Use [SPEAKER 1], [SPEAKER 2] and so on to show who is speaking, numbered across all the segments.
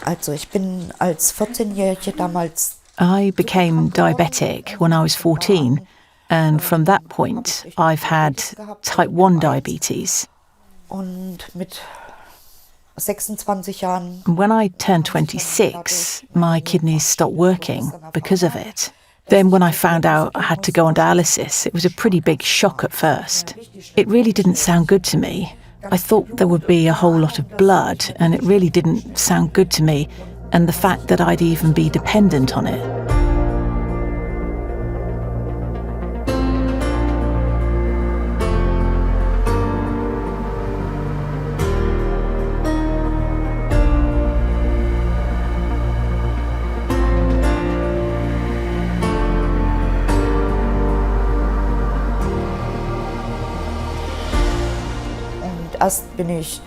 [SPEAKER 1] Also ich bin als 14-Jährige damals.
[SPEAKER 2] I became diabetic when I was 14, and from that point I've had type 1 diabetes.
[SPEAKER 1] Und mit 26 Jahren.
[SPEAKER 2] When I turned 26, my kidneys stopped working because of it. Then when I found out I had to go on dialysis, it was a pretty big shock at first. It really didn't sound good to me. I thought there would be a whole lot of blood, and it really didn't sound good to me, and the fact that I'd even be dependent on it.
[SPEAKER 1] Erst bin ich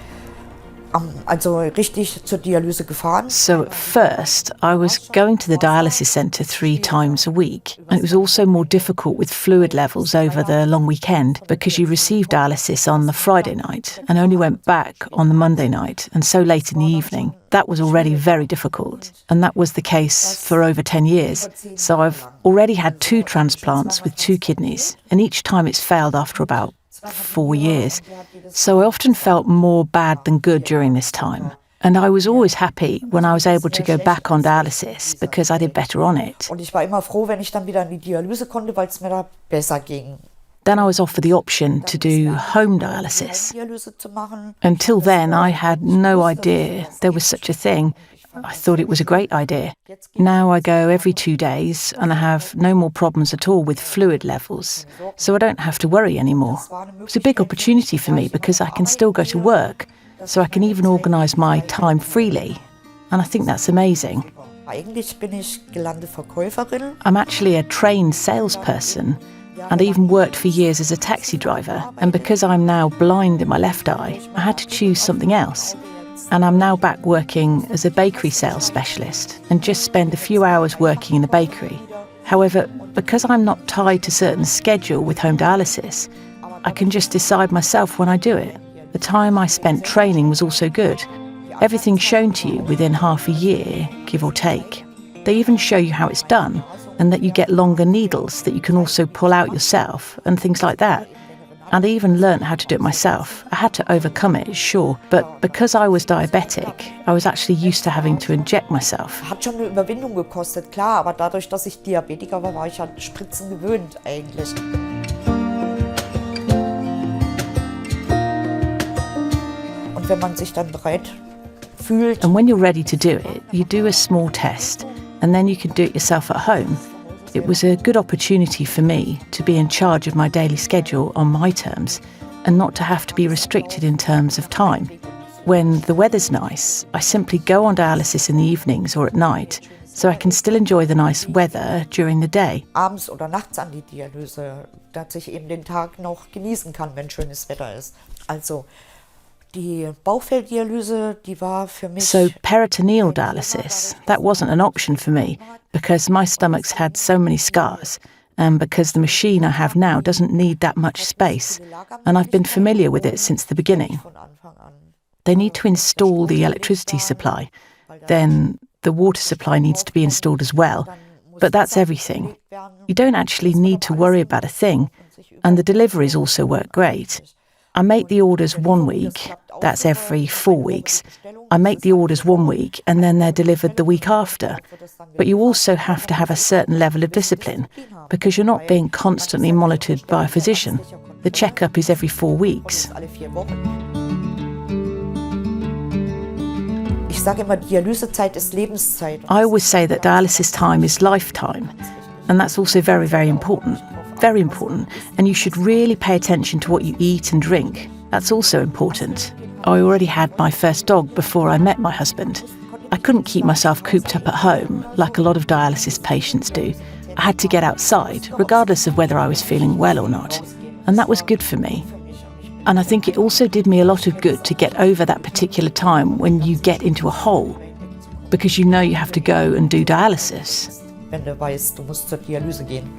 [SPEAKER 1] also richtig zur Dialyse gefahren.
[SPEAKER 2] So at first, I was going to the dialysis centre 3 times a week, and it was also more difficult with fluid levels over the long weekend because you received dialysis on the Friday night and only went back on the Monday night, and so late in the evening. That was already very difficult, and that was the case for over 10 years. So I've already had 2 transplants with 2 kidneys, and each time it's failed after about 4 years. So I often felt more bad than good during this time. And I was always happy when I was able to go back on dialysis because I did better on it.
[SPEAKER 1] Und ich war immer froh, wenn ich dann wieder in die Dialyse konnte, weil es mir da besser ging.
[SPEAKER 2] Then I was offered the option to do home dialysis. Until then, I had no idea there was such a thing. I thought it was a great idea. Now I go every 2 days and I have no more problems at all with fluid levels, so I don't have to worry anymore. It's a big opportunity for me because I can still go to work, so I can even organise my time freely, and I think that's amazing.
[SPEAKER 1] Eigentlich bin ich gelernte Verkäuferin.
[SPEAKER 2] I'm actually a trained salesperson, and I even worked for years as a taxi driver, and because I'm now blind in my left eye, I had to choose something else. And I'm now back working as a bakery sales specialist and just spend a few hours working in a bakery. However, because I'm not tied to a certain schedule with home dialysis, I can just decide myself when I do it. The time I spent training was also good. Everything's shown to you within half a year, give or take. They even show you how it's done and that you get longer needles that you can also pull out yourself and things like that. And I even learnt how to do it myself. I had to overcome it, sure, but because I was diabetic, I was actually used to having to inject myself.
[SPEAKER 1] Hat schon eine Überwindung gekostet, klar, aber dadurch, dass ich Diabetiker war, war ich an Spritzen gewöhnt eigentlich. Und wenn man sich dann bereit fühlt.
[SPEAKER 2] And when you're ready to do it, you do a small test, and then you can do it yourself at home. It was a good opportunity for me to be in charge of my daily schedule on my terms and not to have to be restricted in terms of time. When the weather's nice, I simply go on dialysis in the evenings or at night, so I can still enjoy the nice weather during the day.
[SPEAKER 1] Abends oder nachts an die Dialyse, dass ich eben den Tag noch genießen kann, wenn schönes Wetter ist. Also die Bauchfelldialyse, die war für mich.
[SPEAKER 2] So peritoneal dialysis, that wasn't an option for me because my stomach's had so many scars and because the machine I have now doesn't need that much space, and I've been familiar with it since the beginning. They need to install the electricity supply, then the water supply needs to be installed as well, but that's everything. You don't actually need to worry about a thing, and the deliveries also work great. I make the orders 1 week, that's every 4 weeks. I make the orders 1 week and then they're delivered the week after. But you also have to have a certain level of discipline because you're not being constantly monitored by a physician. The checkup is every 4 weeks.
[SPEAKER 1] Ich sage immer, Dialysezeit ist Lebenszeit.
[SPEAKER 2] I always say that dialysis time is lifetime, and that's also very, very important. Very important, and you should really pay attention to what you eat and drink. That's also important. I already had my first dog before I met my husband. I couldn't keep myself cooped up at home like a lot of dialysis patients do. I had to get outside, regardless of whether I was feeling well or not, and that was good for me. And I think it also did me a lot of good to get over that particular time when you get into a hole, because you know you have to go and do dialysis.
[SPEAKER 1] Wenn du weißt, du musst zur Dialyse gehen.